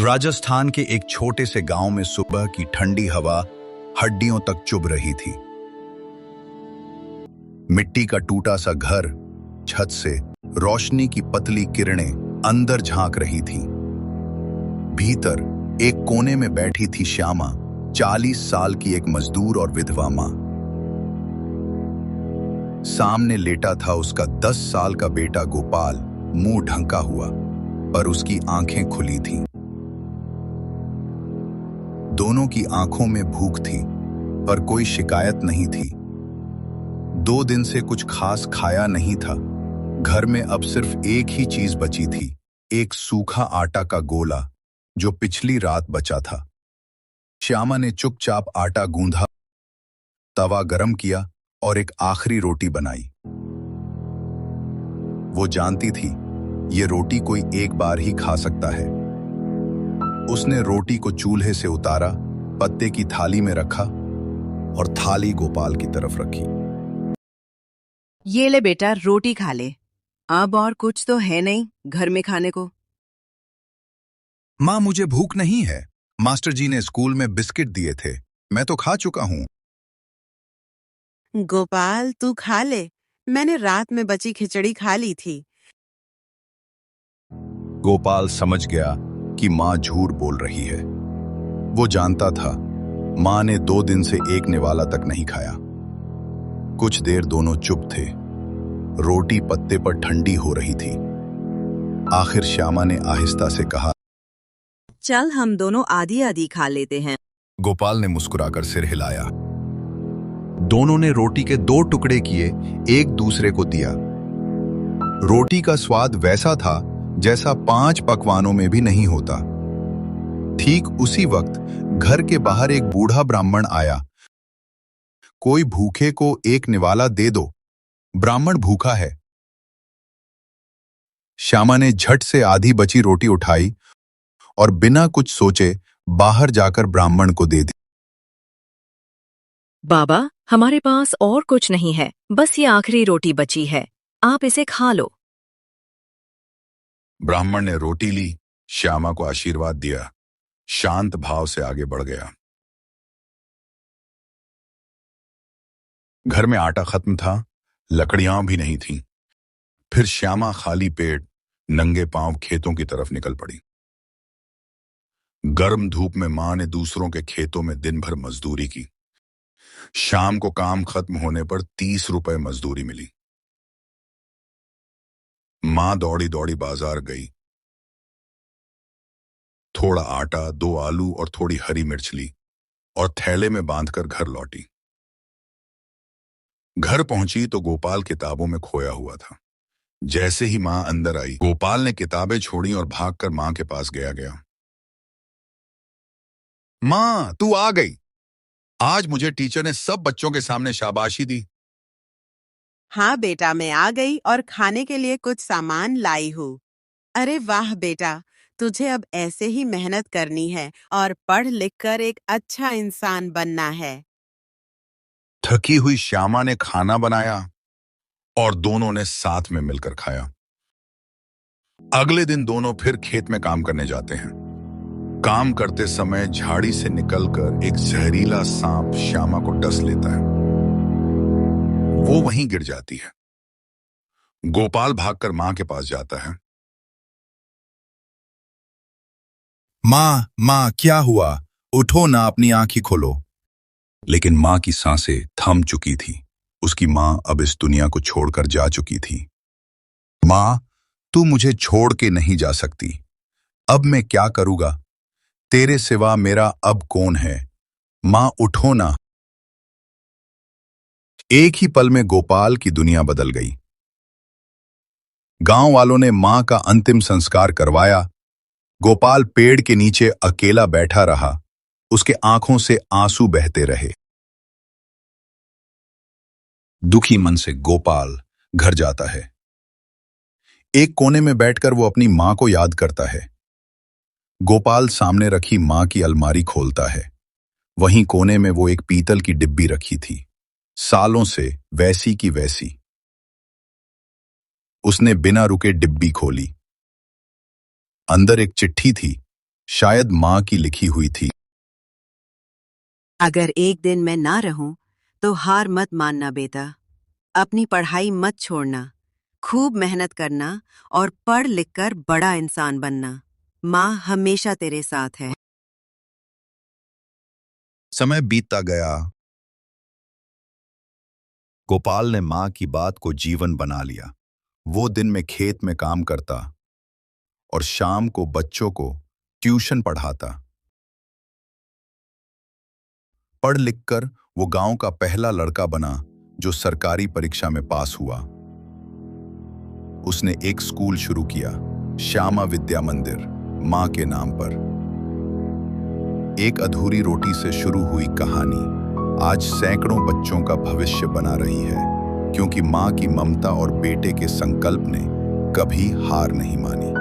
राजस्थान के एक छोटे से गांव में सुबह की ठंडी हवा हड्डियों तक चुभ रही थी। मिट्टी का टूटा सा घर, छत से रोशनी की पतली किरणें अंदर झांक रही थी। भीतर एक कोने में बैठी थी श्यामा, 40 साल की एक मजदूर और विधवा मां। सामने लेटा था उसका 10 साल का बेटा गोपाल, मुंह ढंका हुआ, पर उसकी आंखें खुली थीं। दोनों की आंखों में भूख थी, पर कोई शिकायत नहीं थी। 2 दिन से कुछ खास खाया नहीं था। घर में अब सिर्फ एक ही चीज बची थी, एक सूखा आटा का गोला जो पिछली रात बचा था। श्यामा ने चुपचाप आटा गूंधा, तवा गरम किया और एक आखिरी रोटी बनाई। वो जानती थी ये रोटी कोई एक बार ही खा सकता है। उसने रोटी को चूल्हे से उतारा, पत्ते की थाली में रखा और थाली गोपाल की तरफ रखी। ये ले बेटा, रोटी खा ले। अब और कुछ तो है नहीं घर में खाने को। मां, मुझे भूख नहीं है। मास्टर जी ने स्कूल में बिस्किट दिए थे, मैं तो खा चुका हूं। गोपाल, तू खा ले, मैंने रात में बची खिचड़ी खा ली थी। गोपाल समझ गया कि मां झूठ बोल रही है। वो जानता था मां ने 2 दिन से एक निवाला तक नहीं खाया। कुछ देर दोनों चुप थे। रोटी पत्ते पर ठंडी हो रही थी। आखिर श्यामा ने आहिस्ता से कहा, चल हम दोनों आधी आधी खा लेते हैं। गोपाल ने मुस्कुराकर सिर हिलाया। दोनों ने रोटी के 2 टुकड़े किए, एक दूसरे को दिया। रोटी का स्वाद वैसा था जैसा 5 पकवानों में भी नहीं होता। ठीक उसी वक्त घर के बाहर एक बूढ़ा ब्राह्मण आया। कोई भूखे को एक निवाला दे दो, ब्राह्मण भूखा है। श्यामा ने झट से आधी बची रोटी उठाई और बिना कुछ सोचे बाहर जाकर ब्राह्मण को दे दी। बाबा, हमारे पास और कुछ नहीं है, बस ये आखिरी रोटी बची है, आप इसे खा लो। ब्राह्मण ने रोटी ली, श्यामा को आशीर्वाद दिया, शांत भाव से आगे बढ़ गया। घर में आटा खत्म था, लकड़ियां भी नहीं थीं। फिर श्यामा खाली पेट नंगे पांव खेतों की तरफ निकल पड़ी। गर्म धूप में मां ने दूसरों के खेतों में दिन भर मजदूरी की। शाम को काम खत्म होने पर 30 रुपए मजदूरी मिली। मां दौड़ी दौड़ी बाजार गई। थोड़ा आटा, 2 आलू और थोड़ी हरी मिर्च ली और थैले में बांधकर घर लौटी। घर पहुंची तो गोपाल किताबों में खोया हुआ था। जैसे ही मां अंदर आई, गोपाल ने किताबें छोड़ी और भागकर मां के पास गया। मां, तू आ गई। आज मुझे टीचर ने सब बच्चों के सामने शाबाशी दी। हाँ बेटा, मैं आ गई और खाने के लिए कुछ सामान लाई हूँ। अरे वाह बेटा, तुझे अब ऐसे ही मेहनत करनी है और पढ़ लिख कर एक अच्छा इंसान बनना है। थकी हुई श्यामा ने खाना बनाया और दोनों ने साथ में मिलकर खाया। अगले दिन दोनों फिर खेत में काम करने जाते हैं। काम करते समय झाड़ी से निकलकर एक जहरीला सांप श्यामा को डस लेता है। वो वहीं गिर जाती है। गोपाल भागकर मां के पास जाता है। मां, क्या हुआ? उठो ना, अपनी आंखें खोलो। लेकिन मां की सांसें थम चुकी थी। उसकी मां अब इस दुनिया को छोड़कर जा चुकी थी। मां, तू मुझे छोड़ के नहीं जा सकती। अब मैं क्या करूंगा? तेरे सिवा मेरा अब कौन है? मां, उठो ना। एक ही पल में गोपाल की दुनिया बदल गई। गांव वालों ने मां का अंतिम संस्कार करवाया। गोपाल पेड़ के नीचे अकेला बैठा रहा। उसके आंखों से आंसू बहते रहे। दुखी मन से गोपाल घर जाता है। एक कोने में बैठकर वो अपनी मां को याद करता है। गोपाल सामने रखी मां की अलमारी खोलता है। वहीं कोने में वो एक पीतल की डिब्बी रखी थी, सालों से वैसी की वैसी। उसने बिना रुके डिब्बी खोली। अंदर एक चिट्ठी थी, शायद माँ की लिखी हुई थी। अगर एक दिन मैं ना रहूं तो हार मत मानना बेटा। अपनी पढ़ाई मत छोड़ना, खूब मेहनत करना और पढ़ लिख कर बड़ा इंसान बनना। माँ हमेशा तेरे साथ है। समय बीतता गया। गोपाल ने माँ की बात को जीवन बना लिया। वो दिन में खेत में काम करता और शाम को बच्चों को ट्यूशन पढ़ाता। पढ़ लिखकर वो गांव का पहला लड़का बना जो सरकारी परीक्षा में पास हुआ। उसने एक स्कूल शुरू किया, श्यामा विद्या मंदिर, माँ के नाम पर। एक अधूरी रोटी से शुरू हुई कहानी आज सैकड़ों बच्चों का भविष्य बना रही है, क्योंकि माँ की ममता और बेटे के संकल्प ने कभी हार नहीं मानी।